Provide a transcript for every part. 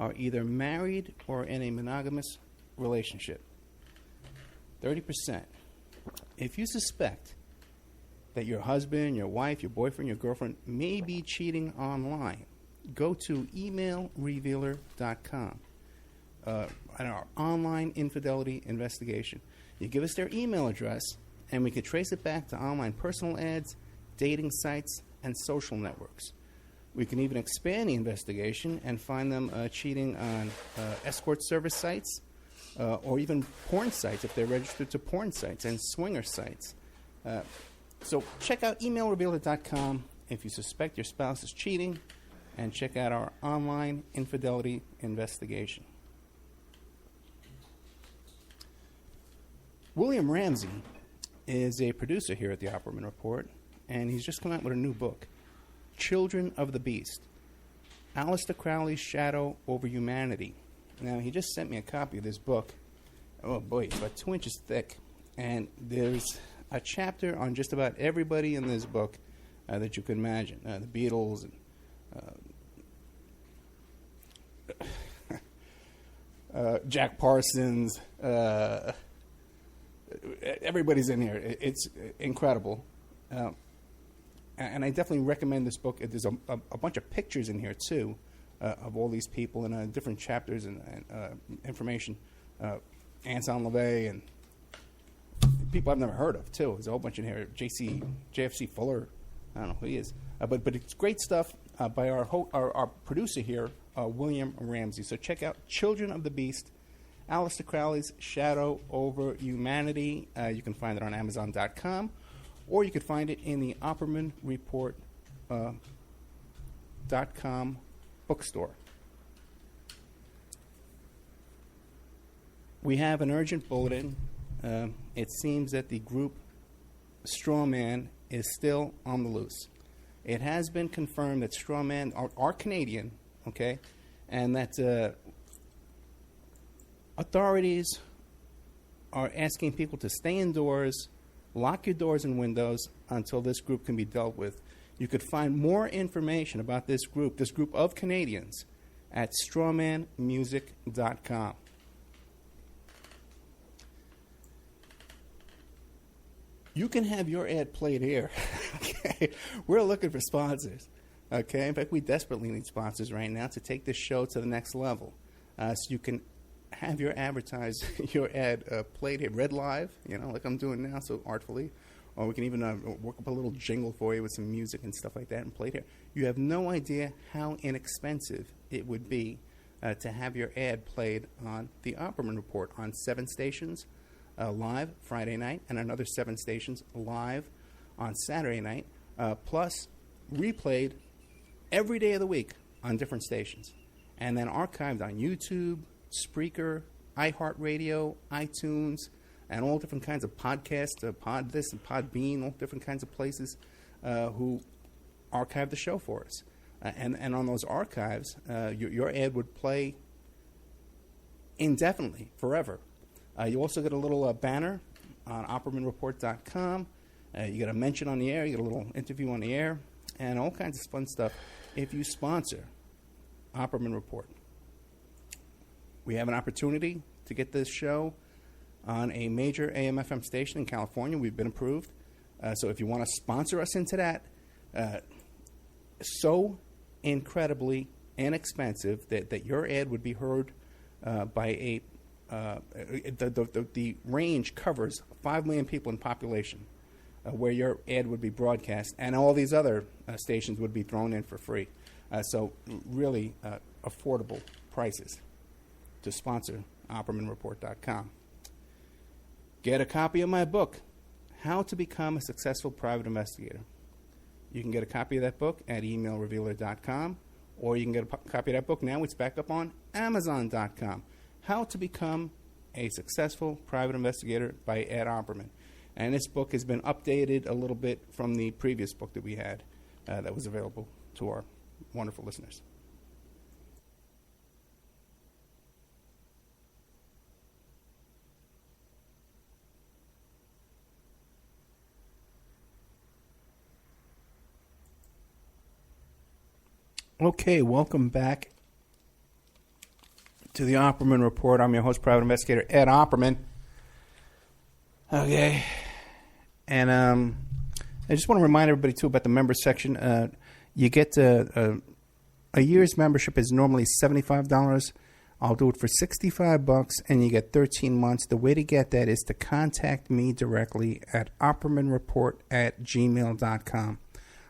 are either married or in a monogamous relationship. 30%. If you suspect that your husband, your wife, your boyfriend, your girlfriend may be cheating online, go to emailrevealer.com, our online infidelity investigation. You give us their email address, and we can trace it back to online personal ads, dating sites, and social networks. We can even expand the investigation and find them cheating on escort service sites or even porn sites if they're registered to porn sites and swinger sites. So check out emailrevealer.com if you suspect your spouse is cheating, and check out our online infidelity investigation. William Ramsey is a producer here at the Opperman Report, and he's just come out with a new book, Children of the Beast, Aleister Crowley's Shadow Over Humanity. Now, he just sent me a copy of this book. Oh boy, it's about 2 inches thick, and there's a chapter on just about everybody in this book that you can imagine. The Beatles, and Jack Parsons, everybody's in here. It's incredible. And I definitely recommend this book. There's a bunch of pictures in here, too, of all these people and different chapters and information. Anselm LaVey and people I've never heard of, too. There's a whole bunch in here. JFC Fuller. I don't know who he is. But it's great stuff by our producer here, William Ramsey. So check out Children of the Beast, Aleister Crowley's Shadow Over Humanity. You can find it on Amazon.com, or you could find it in the Opperman Report .com bookstore. We have an urgent bulletin. It seems that the group Strawman is still on the loose. It has been confirmed that Strawman are Canadian, okay, and that authorities are asking people to stay indoors, lock your doors and windows until this group can be dealt with. You could find more information about this group of Canadians, at strawmanmusic.com. You can have your ad played here. Okay, we're looking for sponsors. Okay, in fact, we desperately need sponsors right now to take this show to the next level. So you can have your ad played here, read live, like I'm doing now, so artfully. Or we can even work up a little jingle for you with some music and stuff like that and play it here. You have no idea how inexpensive it would be to have your ad played on the Opperman Report on 7 stations live Friday night, and another 7 stations live on Saturday night, plus replayed every day of the week on different stations, and then archived on YouTube, Spreaker, iHeartRadio, iTunes, and all different kinds of podcasts, Pod This and Podbean, all different kinds of places who archive the show for us. And on those archives, your ad would play indefinitely, forever. You also get a little banner on OppermanReport.com. You get a mention on the air. You get a little interview on the air, and all kinds of fun stuff if you sponsor Opperman Report. We have an opportunity to get this show on a major AM/FM station in California. We've been approved. So if you want to sponsor us into that, so incredibly inexpensive that your ad would be heard by the range covers 5 million people in population where your ad would be broadcast, and all these other stations would be thrown in for free. So really affordable prices to sponsor OppermanReport.com. Get a copy of my book, How to Become a Successful Private Investigator. You can get a copy of that book at emailrevealer.com, or you can get a copy of that book now. It's back up on Amazon.com. How to Become a Successful Private Investigator by Ed Opperman. And this book has been updated a little bit from the previous book that we had that was available to our wonderful listeners. Okay, welcome back to the Opperman Report. I'm your host, Private Investigator Ed Opperman. Okay. And I just want to remind everybody, too, about the members section. You get a year's membership is normally $75. I'll do it for $65, and you get 13 months. The way to get that is to contact me directly at oppermanreport@gmail.com.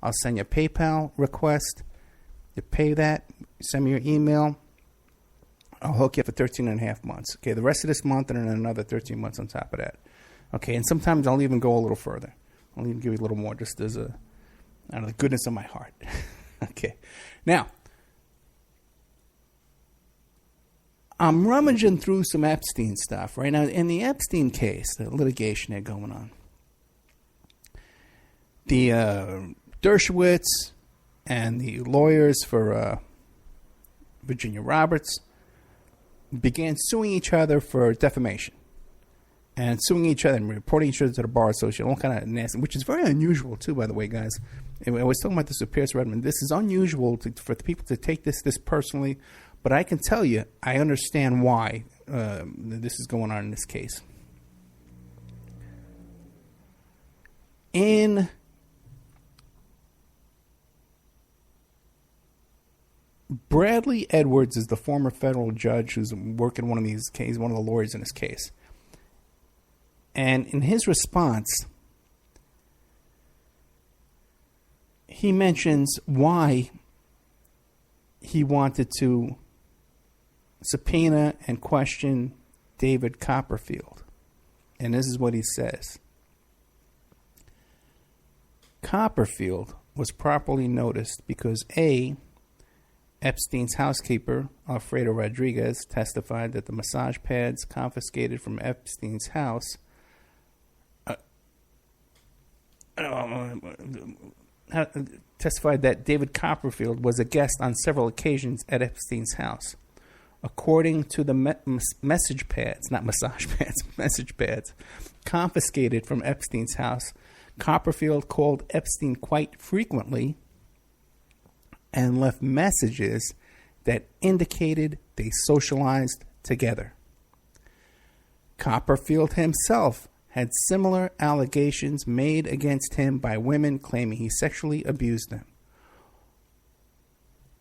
I'll send you a PayPal request. You pay that. Send me your email. I'll hook you up for 13 and a half months. Okay, the rest of this month and then another 13 months on top of that. Okay, and sometimes I'll even go a little further. I'll even give you a little more just as out of the goodness of my heart. Okay, now, I'm rummaging through some Epstein stuff right now. In the Epstein case, the litigation they're going on, the Dershowitz and the lawyers for Virginia Roberts began suing each other for defamation and suing each other and reporting each other to the Bar Association, all kind of nasty, which is very unusual, too, by the way, guys. And I was talking about this with Pierce Redmond. This is unusual for the people to take this personally, but I can tell you I understand why this is going on in this case. Bradley Edwards is the former federal judge who's working one of these cases, one of the lawyers in this case. And in his response, he mentions why he wanted to subpoena and question David Copperfield. And this is what he says. Copperfield was properly noticed because A, Epstein's housekeeper, Alfredo Rodriguez, testified that the massage pads confiscated from Epstein's house testified that David Copperfield was a guest on several occasions at Epstein's house. According to the message pads, not massage pads, message pads, confiscated from Epstein's house, Copperfield called Epstein quite frequently and left messages that indicated they socialized together. Copperfield himself had similar allegations made against him by women claiming he sexually abused them.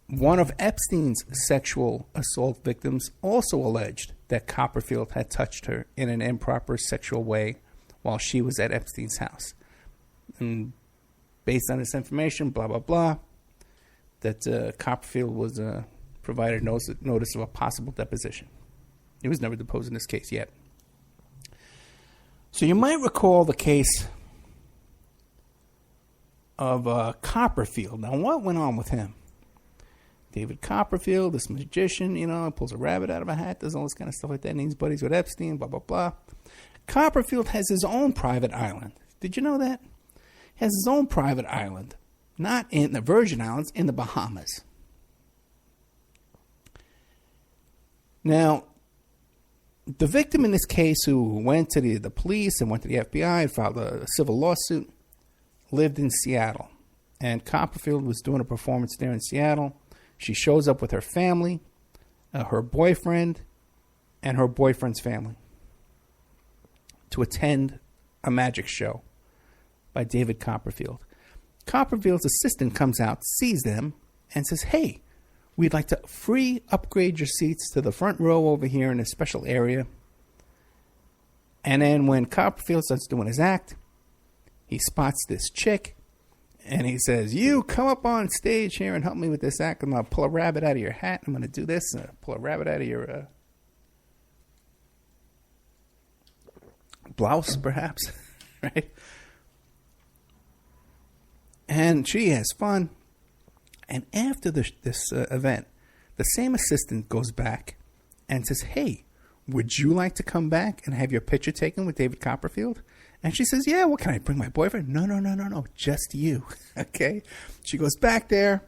One of Epstein's sexual assault victims also alleged that Copperfield had touched her in an improper sexual way while she was at Epstein's house. And based on this information, blah, blah, blah, that Copperfield was provided notice of a possible deposition. He was never deposed in this case yet. So you might recall the case of Copperfield. Now, what went on with him? David Copperfield, this magician, pulls a rabbit out of a hat, does all this kind of stuff like that, and he's buddies with Epstein, blah, blah, blah. Copperfield has his own private island. Did you know that? He has his own private island. Not in the Virgin Islands, in the Bahamas. Now, the victim in this case who went to the police and went to the FBI and filed a civil lawsuit lived in Seattle. And Copperfield was doing a performance there in Seattle. She shows up with her family, her boyfriend, and her boyfriend's family to attend a magic show by David Copperfield. Copperfield's assistant comes out, sees them, and says, "Hey, we'd like to free upgrade your seats to the front row over here in a special area." And then when Copperfield starts doing his act, he spots this chick, and he says, "You come up on stage here and help me with this act. I'm going to pull a rabbit out of your hat. I'm going to do this. Pull a rabbit out of your blouse, perhaps." Right? And she has fun. And after this event, the same assistant goes back and says, "Hey, would you like to come back and have your picture taken with David Copperfield?" And she says, "Yeah, well, can I bring my boyfriend?" No, just you. Okay? She goes back there,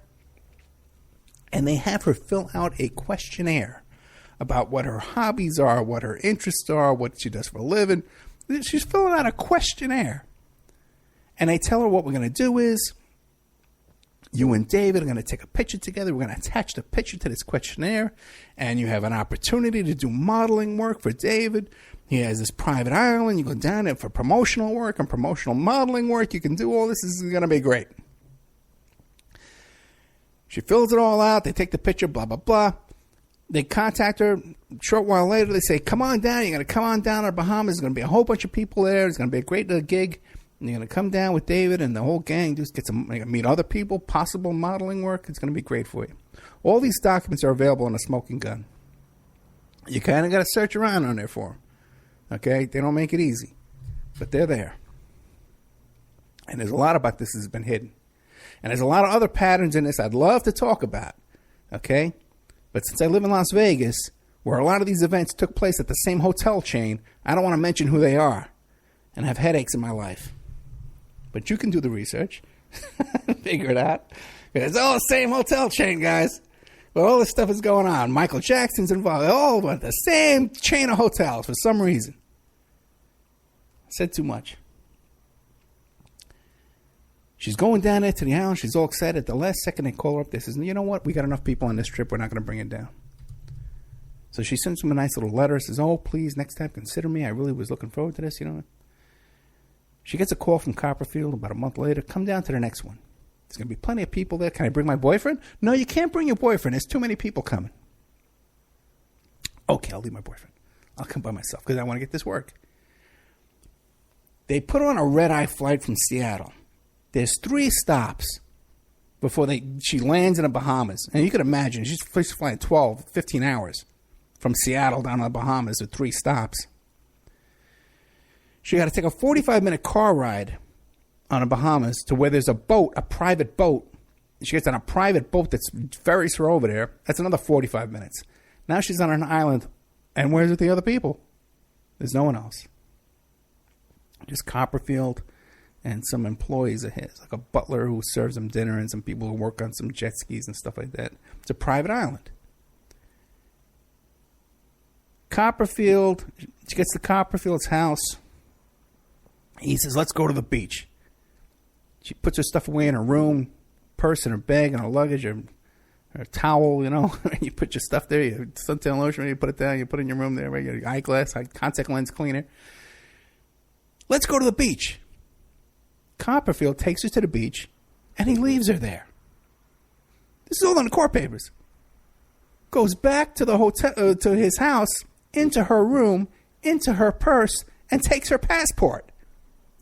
and they have her fill out a questionnaire about what her hobbies are, what her interests are, what she does for a living. She's filling out a questionnaire. And they tell her what we're going to do is You and David are going to take a picture together. We're going to attach the picture to this questionnaire, and you have an opportunity to do modeling work for David. He has this private island. You go down there for promotional work and promotional modeling work. You can do all this. This is going to be great. She fills it all out. They take the picture, blah, blah, blah. They contact her. A short while later, they say, come on down. You're going to come on down to the Bahamas. There's going to be a whole bunch of people there. It's going to be a great gig. And you're going to come down with David and the whole gang. Just get some, meet other people, possible modeling work. It's going to be great for you. All these documents are available in a smoking gun. You kind of got to search around on there for them. Okay? They don't make it easy. But they're there. And there's a lot about this that's been hidden. And there's a lot of other patterns in this I'd love to talk about. Okay? But since I live in Las Vegas, where a lot of these events took place at the same hotel chain, I don't want to mention who they are. And have headaches in my life. But you can do the research. Figure it out. It's all the same hotel chain, guys. But all this stuff is going on. Michael Jackson's involved. They all went the same chain of hotels for some reason. I said too much. She's going down there to the island. She's all excited. At the last second, they call her up. They says, you know what? We got enough people on this trip. We're not going to bring it down. So she sends them a nice little letter. Says, oh, please, next time, consider me. I really was looking forward to this, you know. She gets a call from Copperfield about a month later. Come down to the next one. There's going to be plenty of people there. Can I bring my boyfriend? No, you can't bring your boyfriend. There's too many people coming. Okay, I'll leave my boyfriend. I'll come by myself because I want to get this work. They put on a red-eye flight from Seattle. There's 3 stops before she lands in the Bahamas. And you can imagine, she's flying 12, 15 hours from Seattle down to the Bahamas with 3 stops. She got to take a 45-minute car ride on the Bahamas to where there's a boat, a private boat. She gets on a private boat that ferries her over there. That's another 45 minutes. Now she's on an island. And where's the other people? There's no one else. Just Copperfield and some employees of his, like a butler who serves him dinner and some people who work on some jet skis and stuff like that. It's a private island. Copperfield, she gets to Copperfield's house. He says, let's go to the beach. She puts her stuff away in her room, purse and her bag and her luggage, her towel, you know. You put your stuff there, your suntan lotion, you put it down, you put it in your room there, right? Your eyeglass, contact lens cleaner. Let's go to the beach. Copperfield takes her to the beach, and he leaves her there. This is all on the court papers. Goes back to the hotel, to his house, into her room, into her purse, and takes her passport.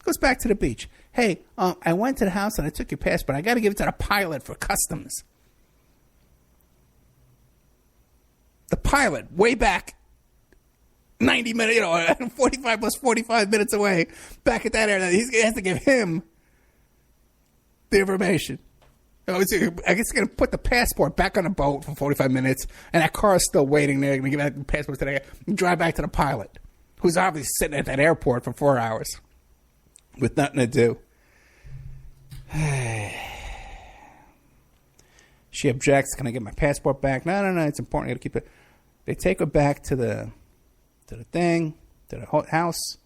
Goes back to the beach. Hey, I went to the house and I took your passport. I got to give it to the pilot for customs. The pilot, way back 90 minutes, 45 plus 45 minutes away, back at that area. He has to give him the information. I guess he's going to put the passport back on the boat for 45 minutes, and that car is still waiting there. Going to give that passport to the guy and drive back to the pilot, who's obviously sitting at that airport for 4 hours with nothing to do. She objects. Can I get my passport back? No, it's important. I got to keep it. They take her back to the thing, to the house,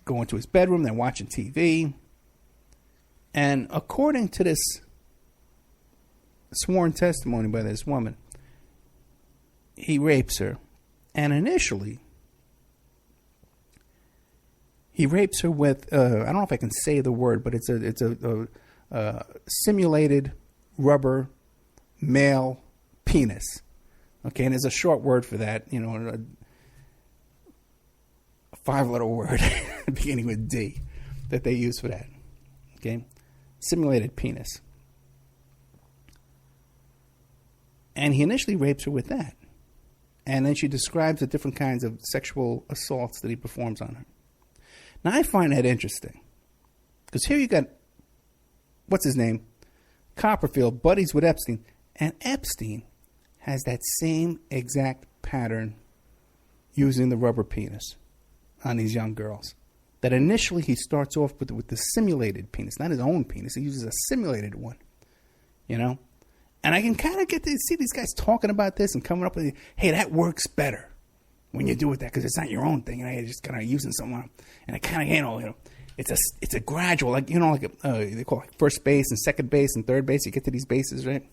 go into his bedroom. They're watching TV. And according to this sworn testimony by this woman, he rapes her. And initially, he rapes her with, I don't know if I can say the word, but it's a simulated rubber male penis. Okay, and there's a short word for that, a 5-letter word beginning with D that they use for that. Okay, simulated penis. And he initially rapes her with that. And then she describes the different kinds of sexual assaults that he performs on her. Now, I find that interesting. Because here you got, what's his name? Copperfield, buddies with Epstein. And Epstein has that same exact pattern using the rubber penis on these young girls. That initially he starts off with the simulated penis, not his own penis. He uses a simulated one, And I can kind of see these guys talking about this and coming up with, hey, that works better when you do it that because it's not your own thing. And you're just kind of using someone. And it kind of, it's a gradual, like, you know, like they call it first base and second base and third base. You get to these bases, right?